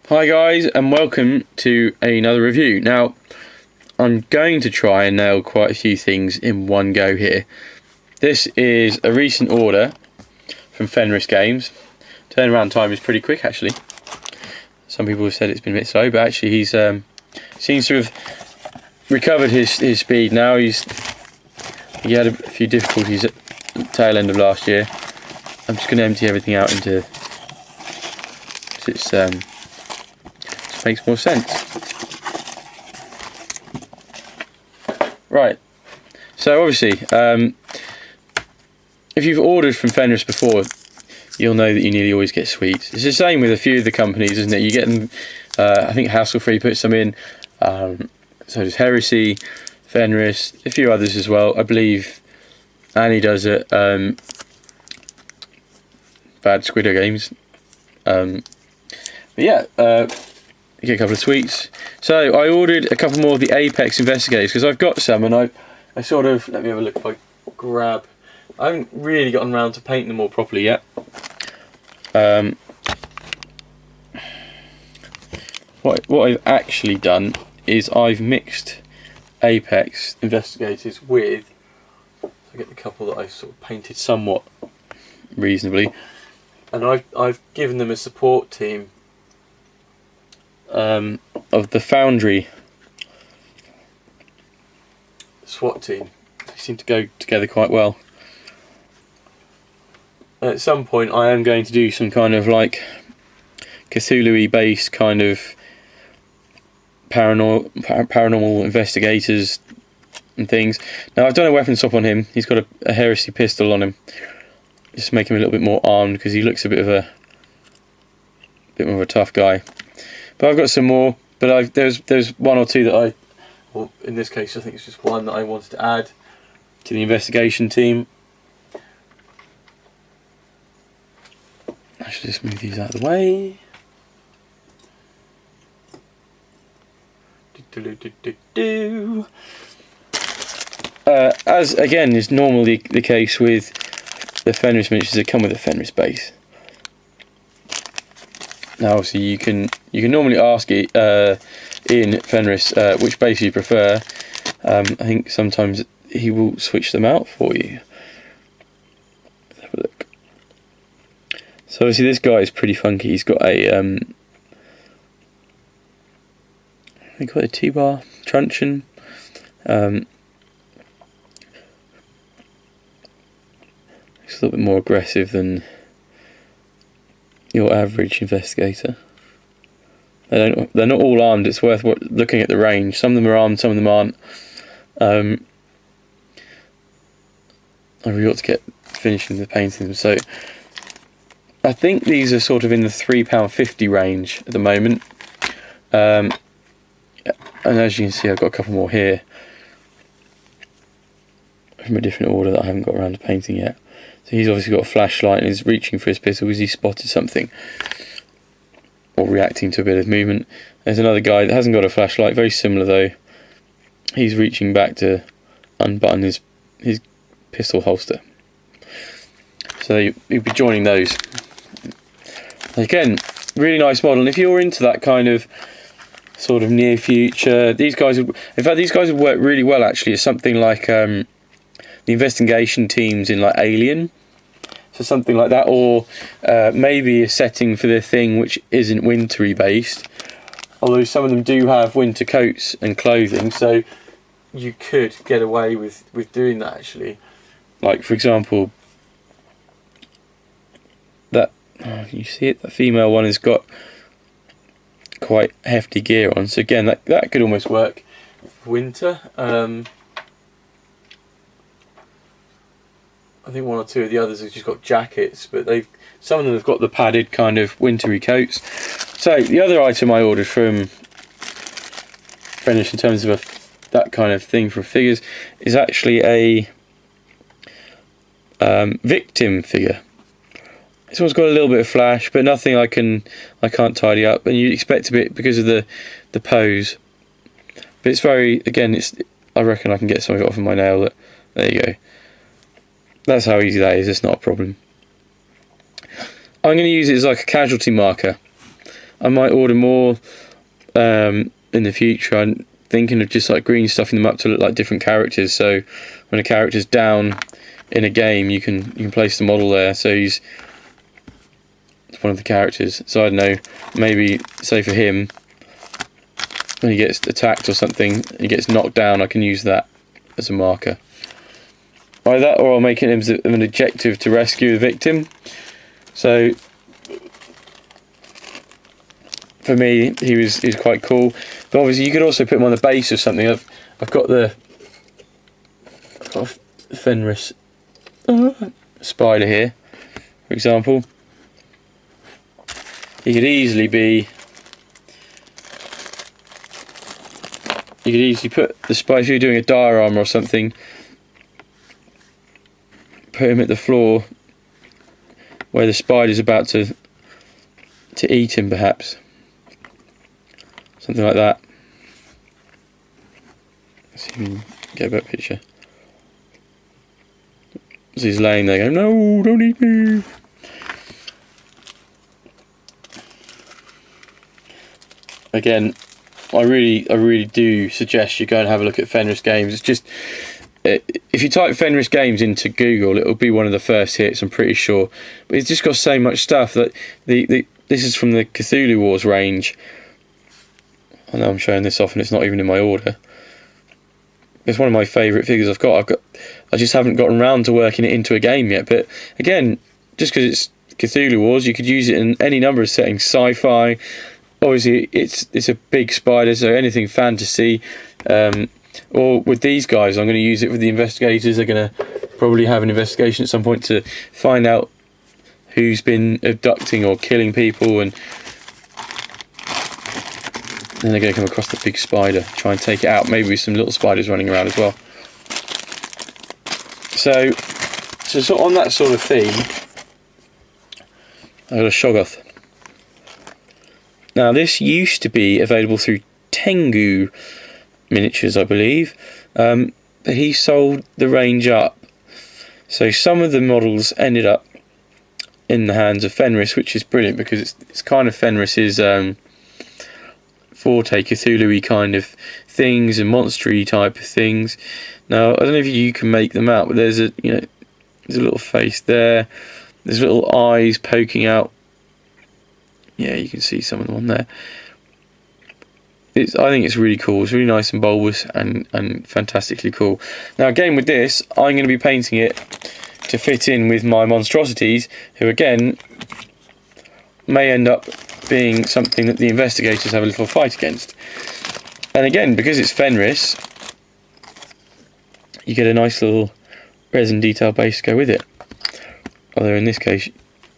Hi guys, and welcome to another review. Now, I'm going to try and nail quite a few things in one go here. This is a recent order from Fenris Games. Turnaround time is pretty quick actually. Some people have said it's been a bit slow, but actually he's seems to have recovered his speed now. He had a few difficulties at the tail end of last year. I'm just going to empty everything out into it's makes more sense. Right, so obviously if you've ordered from Fenris before, you'll know that you nearly always get sweets. It's the same with a few of the companies, isn't it? You get them, I think Hassle Free puts some in, so does Heresy, Fenris, a few others as well. I believe Annie does it, Bad Squiddo Games. But yeah, you get a couple of sweets. So I ordered a couple more of the Apex Investigators because I've got some, and I sort of, let me have a look if I grab. I haven't really gotten around to painting them all properly yet. What I've actually done is I've mixed Apex Investigators with, I get the couple that I've sort of painted somewhat reasonably, and I've given them a support team of the Foundry SWAT team. They seem to go together quite well. At some point I am going to do some kind of like Cthulhu-y based kind of paranormal investigators and things. Now I've done a weapon swap on him. He's got a Heresy pistol on him, just to make him a little bit more armed because he looks a bit more of a tough guy. But I've got some more, but there's one or two that well, in this case I think it's just one that I wanted to add to the investigation team. I should just move these out of the way. As again is normally the case with the Fenris miniatures that come with a Fenris base. Now obviously you can normally ask it in Fenris which base you prefer. I think sometimes he will switch them out for you. Let's have a look. So obviously this guy is pretty funky. He's got a I think a T-bar truncheon. It's a little bit more aggressive than your average investigator. They're not all armed. It's worth looking at the range. Some of them are armed, some of them aren't. I really ought to get finishing the painting them. So I think these are sort of in the £3.50 range at the moment. And as you can see, I've got a couple more here from a different order that I haven't got around to painting yet. So he's obviously got a flashlight and is reaching for his pistol because he spotted something or reacting to a bit of movement. There's another guy that hasn't got a flashlight, very similar though. He's reaching back to unbutton his pistol holster. So you'll be joining those. Again, really nice model, and if you're into that kind of sort of near future, these guys would work really well actually as something like the investigation teams in like Alien, so something like that, or maybe a setting for their thing which isn't wintry based, although some of them do have winter coats and clothing, so you could get away with doing that actually. Like for example, that you see it, the female one has got quite hefty gear on, so again that could almost work for winter. I think one or two of the others have just got jackets, but some of them have got the padded kind of wintry coats. So the other item I ordered from Fenris in terms of that kind of thing for figures is actually a victim figure. This one's got a little bit of flash, but nothing I can't tidy up, and you'd expect a bit because of the pose. But it's very, again, I reckon I can get some of it off of my nail. There you go. That's how easy that is. It's not a problem. I'm going to use it as like a casualty marker. I might order more in the future. I'm thinking of just like green stuffing them up to look like different characters, so when a character's down in a game you can place the model there, so he's one of the characters. So I don't know, maybe say for him, when he gets attacked or something, he gets knocked down, I can use that as a marker. Either that, or I'll make it as an objective to rescue the victim. So for me, he was quite cool. But obviously, you could also put him on the base of something. I've got a Fenris spider here, for example. He could easily be. You could easily put the spider, if you're doing a diorama or something, put him at the floor where the spider's about to eat him, perhaps. Something like that. Let's see if we can get a better picture. So he's laying there going, "No, don't eat me." Again, I really do suggest you go and have a look at Fenris Games. It's just, if you type Fenris Games into Google, it'll be one of the first hits, I'm pretty sure. But it's just got so much stuff that this is from the Cthulhu Wars range. I know I'm showing this off and it's not even in my order. It's one of my favourite figures I've got. I just haven't gotten around to working it into a game yet. But again, just because it's Cthulhu Wars, you could use it in any number of settings. Sci-fi. Obviously, it's a big spider, so anything fantasy. Or with these guys, I'm going to use it with the investigators. They're going to probably have an investigation at some point to find out who's been abducting or killing people, and then they're going to come across the big spider, try and take it out. Maybe with some little spiders running around as well. So sort of on that sort of theme, I've got a Shoggoth. Now this used to be available through Tengu Miniatures, I believe, but he sold the range up. So some of the models ended up in the hands of Fenris, which is brilliant because it's kind of Fenris's forte, Cthulhu-y kind of things and monster-y type of things. Now I don't know if you can make them out, but there's a little face there. There's little eyes poking out. Yeah, you can see some of them on there. I think it's really cool. It's really nice and bulbous and fantastically cool. Now again with this, I'm going to be painting it to fit in with my monstrosities, who again may end up being something that the investigators have a little fight against. And again, because it's Fenris, you get a nice little resin detail base to go with it. Although in this case,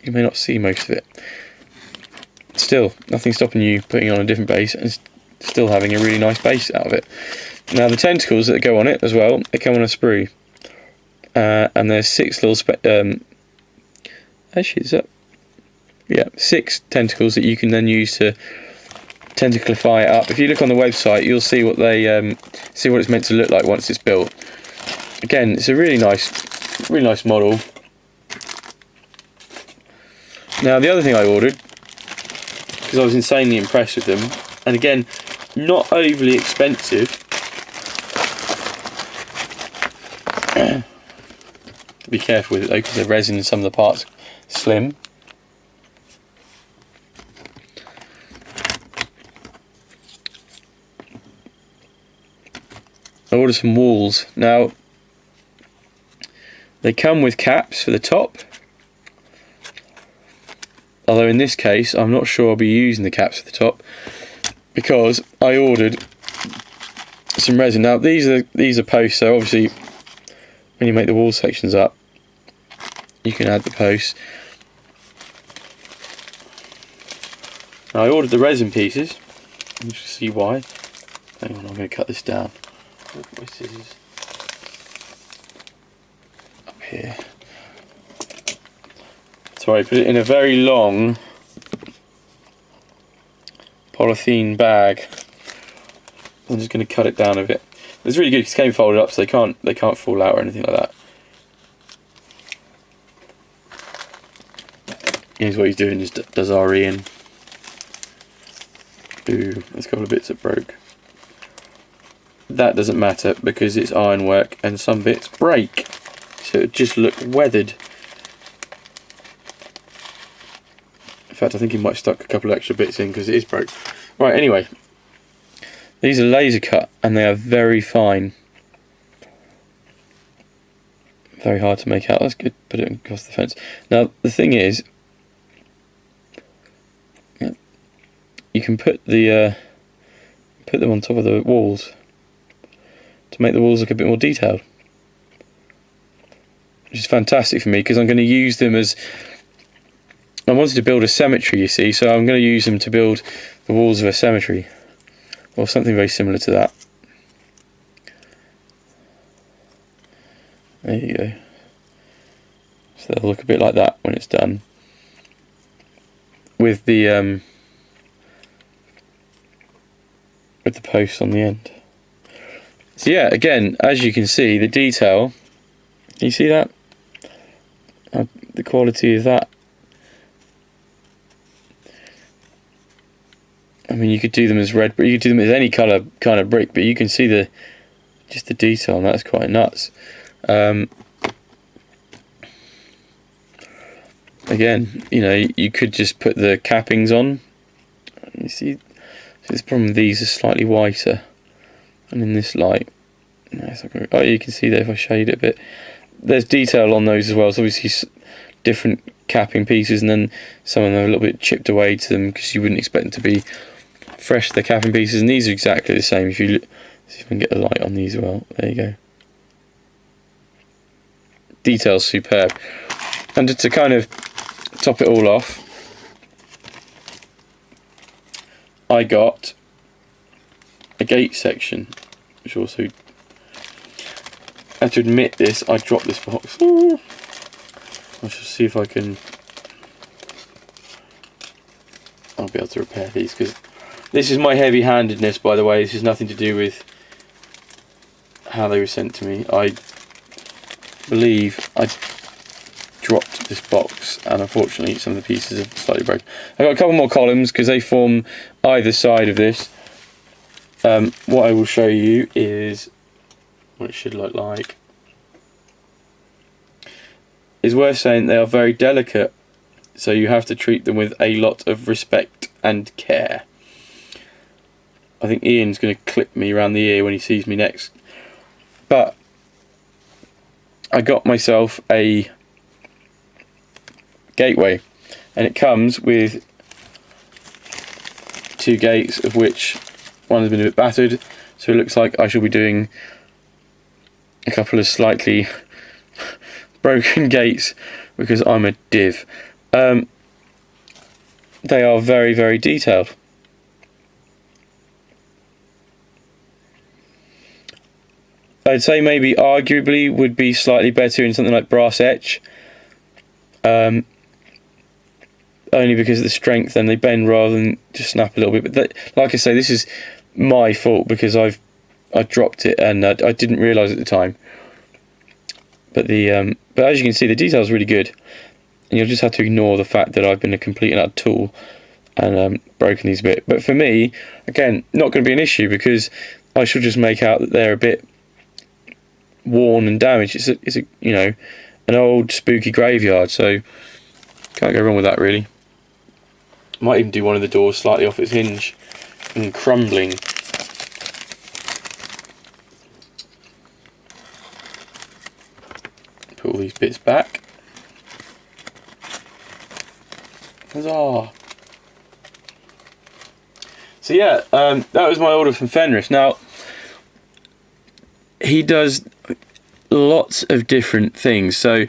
you may not see most of it. Still, nothing stopping you putting on a different base and still having a really nice base out of it. Now the tentacles that go on it as well, they come on a sprue. And there's 6 little actually, is that? Yeah, 6 tentacles that you can then use to tentaclify it up. If you look on the website, you'll see what see what it's meant to look like once it's built. Again, it's a really nice model. Now the other thing I ordered, because I was insanely impressed with them, and again, not overly expensive. Be careful with it though, because the resin in some of the parts slim. I ordered some walls. Now they come with caps for the top, although in this case I'm not sure I'll be using the caps for the top because I ordered some resin. Now these are posts, so obviously when you make the wall sections up you can add the posts. Now I ordered the resin pieces, you can see why. Hang on, I'm going to cut this down. My scissors up here. So I put it in a very long polythene bag. I'm just going to cut it down a bit. It's really good because it came folded up, so they can't fall out or anything like that. Here's what he's doing: is does RE in. Ooh, there's a couple of bits that broke. That doesn't matter because it's ironwork and some bits break, so it just look weathered. In fact, I think he might have stuck a couple of extra bits in because it is broke. Right, anyway, these are laser cut and they are very fine. Very hard to make out. That's good. Put it across the fence. Now the thing is, you can put them on top of the walls to make the walls look a bit more detailed, which is fantastic for me because I'm going to use them as, I wanted to build a cemetery, you see, so I'm going to use them to build the walls of a cemetery or something very similar to that. There you go. So they'll look a bit like that when it's done, with the posts on the end. So yeah, again, as you can see, the detail, can you see that? The quality of that. I mean, you could do them as red, but you could do them as any colour kind of brick, but you can see just the detail, and that's quite nuts. Again, you know, you could just put the cappings on. You see, the problem with these is slightly whiter, and in this light, oh, you can see there if I shade it a bit. There's detail on those as well. So obviously different capping pieces, and then some of them are a little bit chipped away to them because you wouldn't expect them to be fresh. The capping pieces, and these are exactly the same. If you look, see if I can get the light on these as well. There you go. Detail's superb. And to kind of top it all off, I got a gate section, which also, I have to admit this, I dropped this box. I shall see if I can, I'll be able to repair these, because this is my heavy-handedness, by the way. This has nothing to do with how they were sent to me. I believe I dropped this box, and unfortunately some of the pieces have slightly broken. I've got a couple more columns because they form either side of this. What I will show you is what it should look like. It's worth saying they are very delicate, so you have to treat them with a lot of respect and care. I think Ian's going to clip me around the ear when he sees me next. But I got myself a gateway, and it comes with 2 gates, of which one has been a bit battered, so it looks like I shall be doing a couple of slightly broken gates because I'm a div. They are very, very detailed. I'd say maybe arguably would be slightly better in something like brass etch, only because of the strength, and they bend rather than just snap a little bit. But like I say, this is my fault because I dropped it and I didn't realise at the time. But but as you can see, the detail is really good, and you'll just have to ignore the fact that I've been a complete and utter tool and broken these a bit. But for me, again, not going to be an issue because I shall just make out that they're a bit worn and damaged. It's a you know, an old spooky graveyard, so can't go wrong with that really. Might even do one of the doors slightly off its hinge and crumbling. Put all these bits back. Huzzah! So yeah, that was my order from Fenris. Now, he does lots of different things. So,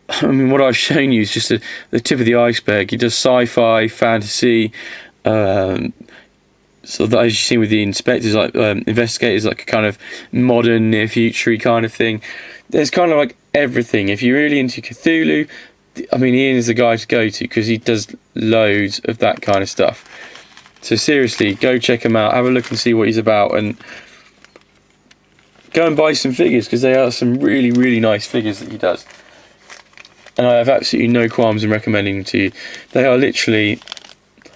I mean, what I've shown you is just the tip of the iceberg. He does sci-fi, fantasy, so that, as you've seen with the inspectors, like investigators, like a kind of modern, near future kind of thing. There's kind of like everything. If you're really into Cthulhu, I mean, Ian is the guy to go to because he does loads of that kind of stuff. So seriously, go check him out, have a look and see what he's about, and go and buy some figures because they are some really, really nice figures that he does. And I have absolutely no qualms in recommending them to you. They are literally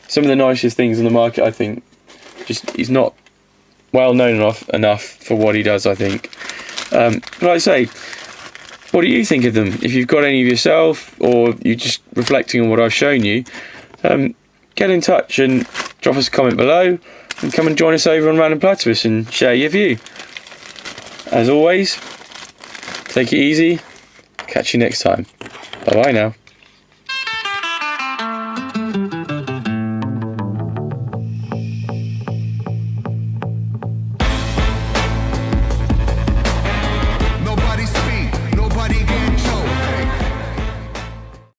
some of the nicest things on the market, I think. Just he's not well known enough for what he does, I think. But like I say, what do you think of them? If you've got any of yourself, or you're just reflecting on what I've shown you, get in touch and drop us a comment below, and come and join us over on Random Platypus and share your view. As always, take it easy. Catch you next time. Bye bye now.